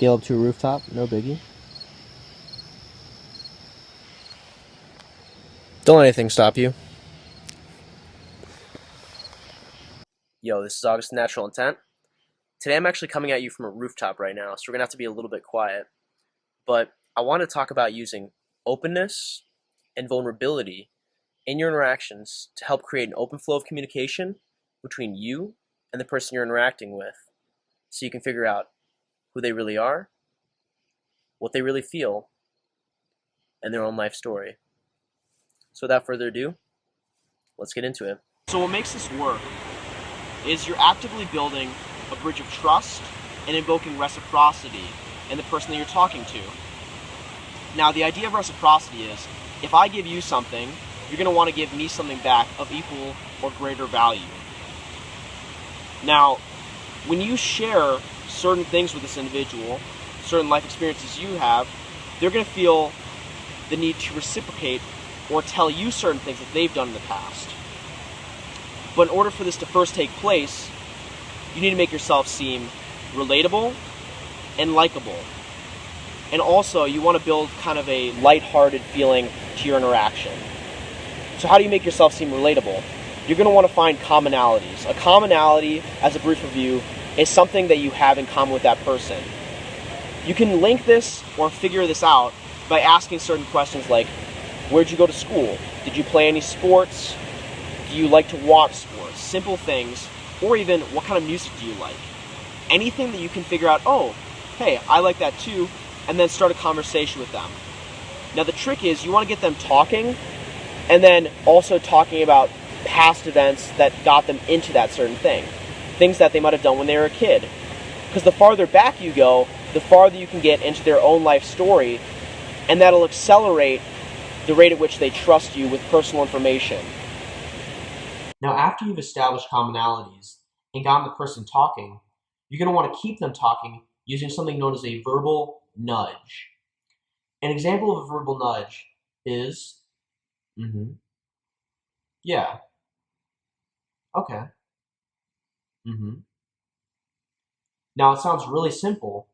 Scale up to a rooftop, no biggie. Don't let anything stop you. Yo, this is August Natural Intent. Today I'm actually coming at you from a rooftop right now, so we're gonna have to be a little bit quiet. But I want to talk about using openness and vulnerability in your interactions to help create an open flow of communication between you and the person you're interacting with, so you can figure out who they really are, what they really feel, and their own life story. So without further ado, let's get into it. So what makes this work is you're actively building a bridge of trust and invoking reciprocity in the person that you're talking to. Now, the idea of reciprocity is, if I give you something, you're going to want to give me something back of equal or greater value. Now, when you share certain things with this individual, certain life experiences you have, they're going to feel the need to reciprocate or tell you certain things that they've done in the past. But in order for this to first take place, you need to make yourself seem relatable and likable. And also, you want to build kind of a lighthearted feeling to your interaction. So how do you make yourself seem relatable? You're going to want to find commonalities. A commonality, as a brief review, is something that you have in common with that person. You can link this or figure this out by asking certain questions like, where'd you go to school? Did you play any sports? Do you like to watch sports? Simple things. Or even, what kind of music do you like? Anything that you can figure out, oh, hey, I like that too, and then start a conversation with them. Now the trick is, you want to get them talking, and then also talking about past events that got them into that certain thing. Things that they might have done when they were a kid. Because the farther back you go, the farther you can get into their own life story, and that'll accelerate the rate at which they trust you with personal information. Now, after you've established commonalities and gotten the person talking, you're going to want to keep them talking using something known as a verbal nudge. An example of a verbal nudge is, yeah, okay, Now, it sounds really simple,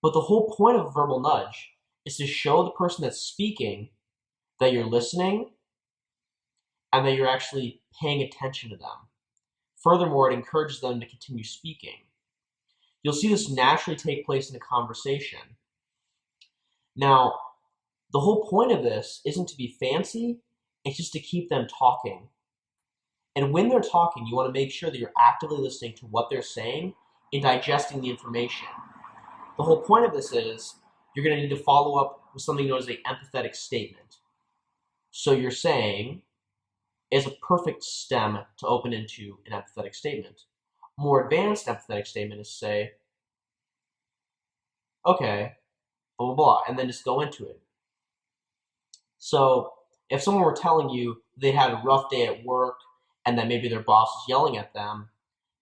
but the whole point of a verbal nudge is to show the person that's speaking that you're listening and that you're actually paying attention to them. Furthermore, it encourages them to continue speaking. You'll see this naturally take place in a conversation. Now, the whole point of this isn't to be fancy, it's just to keep them talking. And when they're talking, you want to make sure that you're actively listening to what they're saying and digesting the information. The whole point of this is you're going to need to follow up with something known as an empathetic statement. So you're saying is a perfect stem to open into an empathetic statement. A more advanced empathetic statement is say, okay, blah, blah, blah, and then just go into it. So if someone were telling you they had a rough day at work and that maybe their boss is yelling at them,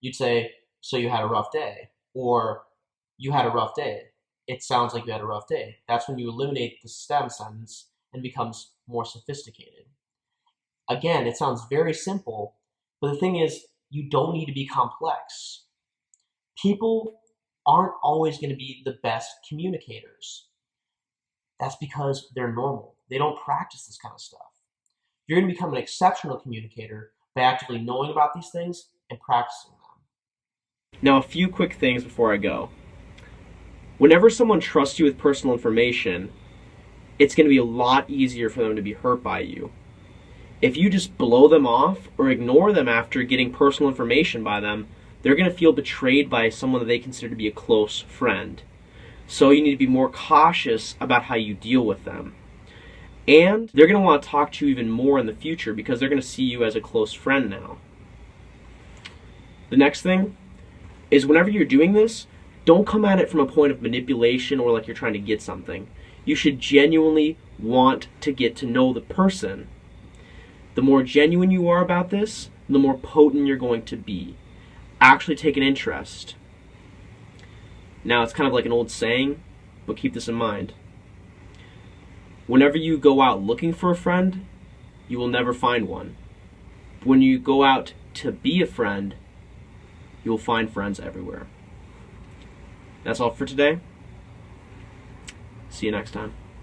you'd say, so you had a rough day, or you had a rough day. It sounds like you had a rough day. That's when you eliminate the stem sentence and becomes more sophisticated. Again, it sounds very simple, but the thing is, you don't need to be complex. People aren't always going to be the best communicators. That's because they're normal. They don't practice this kind of stuff. You're going to become an exceptional communicator by actively knowing about these things and practicing them. Now, a few quick things before I go. Whenever someone trusts you with personal information, it's going to be a lot easier for them to be hurt by you. If you just blow them off or ignore them after getting personal information by them, they're going to feel betrayed by someone that they consider to be a close friend. So you need to be more cautious about how you deal with them. And they're going to want to talk to you even more in the future because they're going to see you as a close friend now. The next thing is, whenever you're doing this, don't come at it from a point of manipulation or like you're trying to get something. You should genuinely want to get to know the person. The more genuine you are about this, the more potent you're going to be. Actually take an interest. Now, it's kind of like an old saying, but keep this in mind. Whenever you go out looking for a friend, you will never find one. When you go out to be a friend, you will find friends everywhere. That's all for today. See you next time.